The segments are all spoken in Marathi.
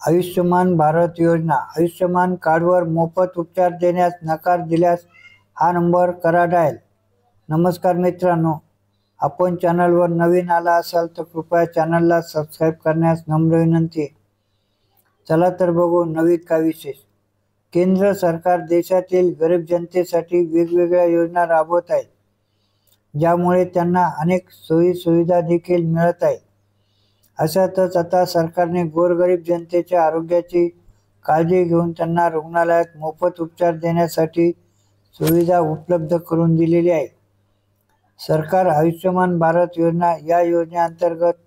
आयुष्यमान भारत योजना. आयुष्यमान कार्डवर मोफत उपचार देण्यास नकार दिल्यास हा नंबर करा डायल. नमस्कार मित्रांनो, आपण चॅनलवर नवीन आला असाल तर कृपया चॅनलला सबस्क्राईब करण्यास नम्र विनंती. चला तर बघू नवीन काय विशेष. केंद्र सरकार देशातील गरीब जनतेसाठी वेगवेगळ्या योजना राबवत आहे, ज्यामुळे त्यांना अनेक सोयी सुविधा देखील मिळत आहे. अशातच आता सरकारने गोरगरीब जनतेच्या आरोग्याची काळजी घेऊन त्यांना रुग्णालयात मोफत उपचार देण्यासाठी सुविधा उपलब्ध करून दिलेली आहे. सरकार आयुष्यमान भारत योजना या योजनेअंतर्गत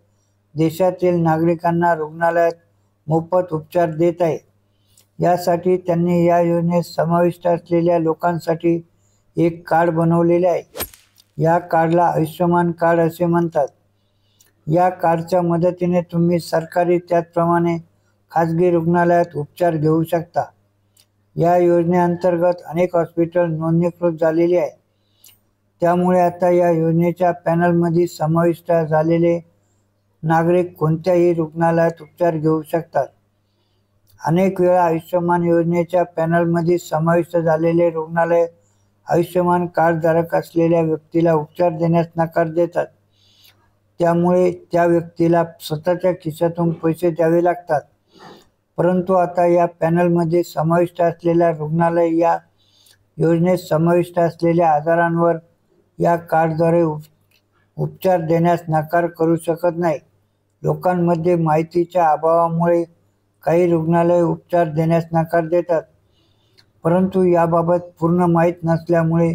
देशातील नागरिकांना रुग्णालयात मोफत उपचार देत आहे. यासाठी त्यांनी या योजनेत समाविष्ट असलेल्या लोकांसाठी एक कार्ड बनवलेले आहे. या कार्डला आयुष्यमान कार्ड असे म्हणतात. या कार्डच्या मदतीने तुम्ही सरकारी त्याचप्रमाणे खाजगी रुग्णालयात उपचार घेऊ शकता. या योजनेअंतर्गत अनेक हॉस्पिटल नोंदणीकृत झालेली आहे. त्यामुळे आता या योजनेच्या पॅनलमध्ये समाविष्ट झालेले नागरिक कोणत्याही रुग्णालयात उपचार घेऊ शकतात. अनेक वेळा आयुष्यमान योजनेच्या पॅनलमध्ये समाविष्ट झालेले रुग्णालय आयुष्यमान कार्डधारक असलेल्या व्यक्तीला उपचार देण्यास नकार देतात. त्यामुळे त्या व्यक्तीला स्वतःच्या खिशातून पैसे द्यावे लागतात. परंतु आता या पॅनलमध्ये समाविष्ट असलेल्या रुग्णालय या योजनेत समाविष्ट असलेल्या आजारांवर या कार्डद्वारे उपचार देण्यास नकार करू शकत नाही. लोकांमध्ये माहितीच्या अभावामुळे काही रुग्णालय उपचार देण्यास नकार देतात, परंतु याबाबत पूर्ण माहीत नसल्यामुळे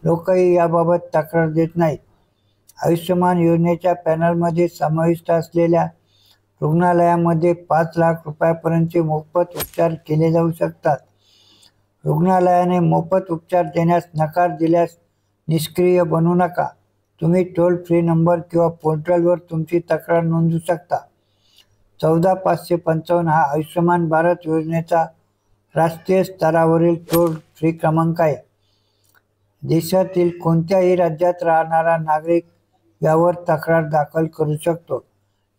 लोकही याबाबत तक्रार देत नाहीत. आयुष्यमान योजनेच्या पॅनलमध्ये समाविष्ट असलेल्या रुग्णालयामध्ये 5 लाख रुपयापर्यंतचे मोफत उपचार केले जाऊ शकतात. रुग्णालयाने मोफत उपचार देण्यास नकार दिल्यास निष्क्रिय बनू नका. तुम्ही टोल फ्री नंबर किंवा पोर्टलवर तुमची तक्रार नोंदवू शकता. 14555 हा आयुष्यमान भारत योजनेचा राष्ट्रीय स्तरावरील टोल फ्री क्रमांक आहे. देशातील कोणत्याही राज्यात राहणारा नागरिक यावर तक्रार दाखल करू शकतो.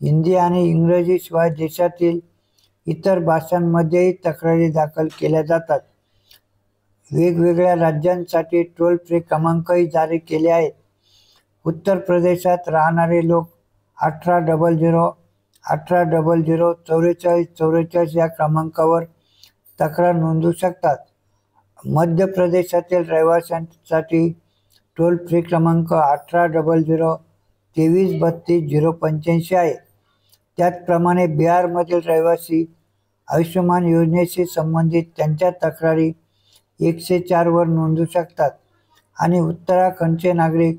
हिंदी आणि इंग्रजीशिवाय देशातील इतर भाषांमध्येही तक्रारी दाखल केल्या जातात. वेगवेगळ्या राज्यांसाठी टोल फ्री क्रमांकही जारी केले आहेत. उत्तर प्रदेशात राहणारे लोक 1800 1800 4444 या क्रमांकावर तक्रार नोंदवू शकतात. मध्य प्रदेशातील रहिवाशांसाठी टोल फ्री क्रमांक 1800 2332 085 आहे. त्याचप्रमाणे बिहारमधील रहिवासी आयुष्यमान योजनेशी संबंधित त्यांच्या तक्रारी 104 वर नोंदवू शकतात आणि उत्तराखंडचे नागरिक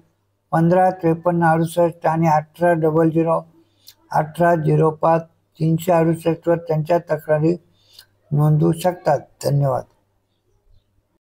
155368 आणि 1800 1805 368 वर त्यांच्या तक्रारी नोंदवू शकतात. धन्यवाद.